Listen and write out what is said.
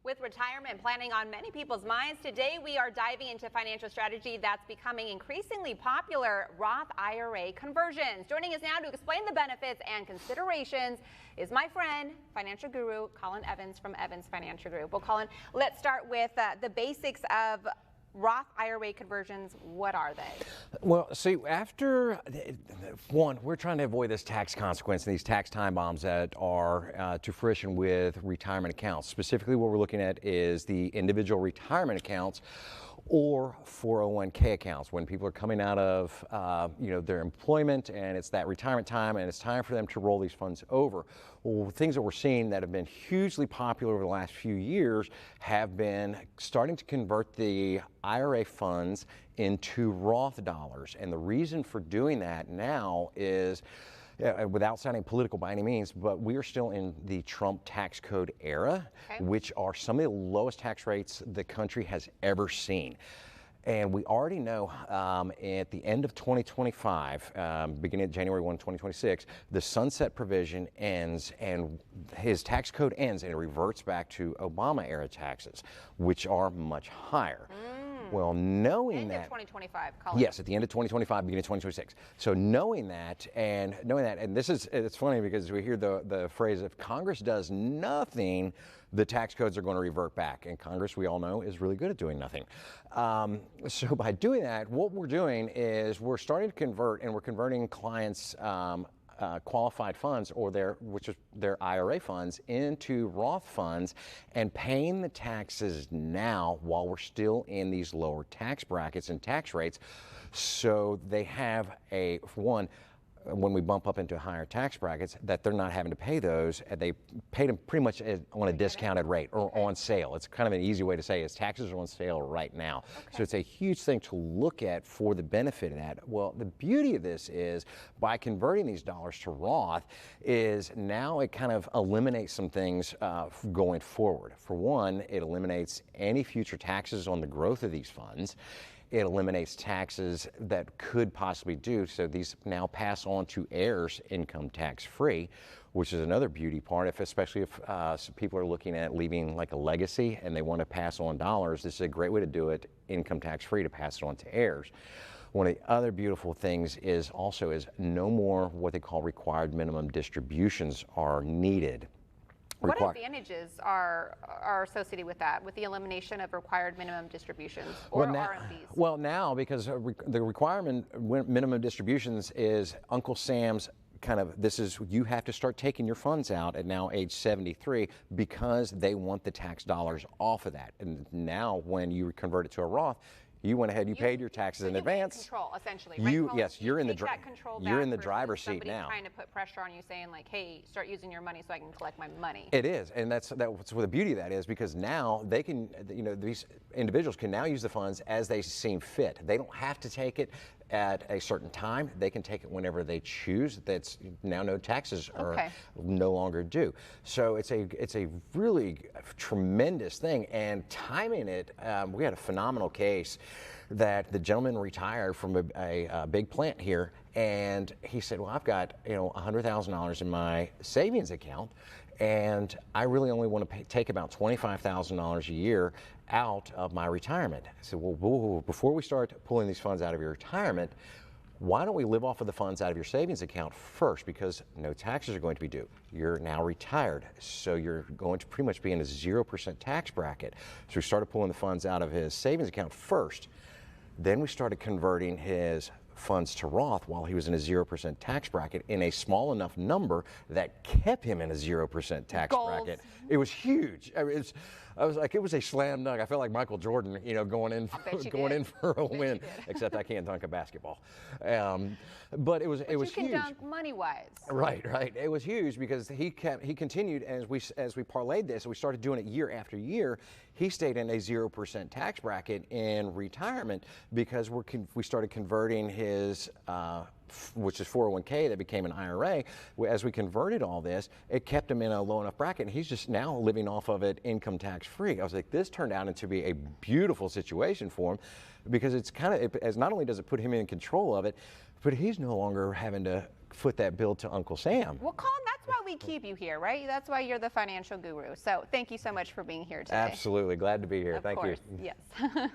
With retirement planning on many people's minds, today we are diving into financial strategy that's becoming increasingly popular, Roth IRA conversions. Joining us now to explain the benefits and considerations is my friend, financial guru, Colin Evans from Evans Financial Group. Well, Colin, let's start with the basics of Roth IRA conversions. What are they? Well, see, after one, we're trying to avoid this tax consequence and these tax time bombs that are to fruition with retirement accounts. Specifically, what we're looking at is the individual retirement accounts or 401k accounts when people are coming out of their employment and it's that retirement time and it's time for them to roll these funds over. Well, things that we're seeing that have been hugely popular over the last few years have been starting to convert the IRA funds into Roth dollars. And the reason for doing that now is, without sounding political by any means, but we are still in the Trump tax code era, which are some of the lowest tax rates the country has ever seen. And we already know at the end of 2025, beginning of January 1, 2026, the sunset provision ends and his tax code ends and it reverts back to Obama era taxes, which are much higher. Well, knowing that, end of 2025, Colin. Yes, at the end of 2025, beginning of 2026. So knowing that, and this is, it's funny because we hear the phrase, if Congress does nothing, the tax codes are going to revert back. And Congress, we all know, is really good at doing nothing. So by doing that, what we're doing is we're starting to convert, and we're converting clients' qualified funds or which is their IRA funds into Roth funds and paying the taxes now while we're still in these lower tax brackets and tax rates. So they have when we bump up into higher tax brackets, that they're not having to pay those. They paid them pretty much on a discounted rate or on sale. It's kind of an easy way to say is taxes are on sale right now. So it's a huge thing to look at for the benefit of that. Well, the beauty of this is by converting these dollars to Roth is now it kind of eliminates some things going forward. For one, it eliminates any future taxes on the growth of these funds. It eliminates taxes that could possibly do, so these now pass on to heirs income tax free, which is another beauty part, especially if people are looking at leaving like a legacy and they want to pass on dollars. This is a great way to do it income tax free to pass it on to heirs. One of the other beautiful things is no more what they call required minimum distributions are needed. What advantages are associated with that, with the elimination of required minimum distributions or RMDs? Well, now, because the requirement minimum distributions is Uncle Sam's you have to start taking your funds out at now age 73 because they want the tax dollars off of that. And now when you convert it to a Roth, you went ahead, you paid your taxes in advance. Control, essentially. Right? Yes, you're in the driver's seat now. now. Trying to put pressure on you, saying like, "Hey, start using your money so I can collect my money." It is, and that's what the beauty of that is, because now they can, these individuals can now use the funds as they seem fit. They don't have to take it at a certain time. They can take it whenever they choose. That's now no taxes are no longer due. So it's a really tremendous thing, and timing it. We had a phenomenal case that the gentleman retired from a big plant here, and he said, "Well, I've got $100,000 in my savings account, and I really only want to take about $25,000 a year out of my retirement." I said, well, before we start pulling these funds out of your retirement, why don't we live off of the funds out of your savings account first, because no taxes are going to be due. You're now retired, so you're going to pretty much be in a 0% tax bracket. So we started pulling the funds out of his savings account first. Then we started converting his funds to Roth while he was in a 0% tax bracket in a small enough number that kept him in a 0% tax bracket. It was huge. I mean, I was like, it was a slam dunk. I felt like Michael Jordan, going in for a win. Except I can't dunk a basketball. But it was huge. You can dunk money-wise. Right. It was huge because he continued as we parlayed this and we started doing it year after year. He stayed in a 0% tax bracket in retirement because we started converting his which is 401k that became an IRA. As we converted all this, it kept him in a low enough bracket, and he's just now living off of it income tax free. I was like, this turned out to be a beautiful situation for him, because it's as not only does it put him in control of it, but he's no longer having to foot that bill to Uncle Sam. Well, Colin, that's why we keep you here, right? That's why you're the financial guru. So thank you so much for being here today. Absolutely. Glad to be here. Of Thank course. you. Yes.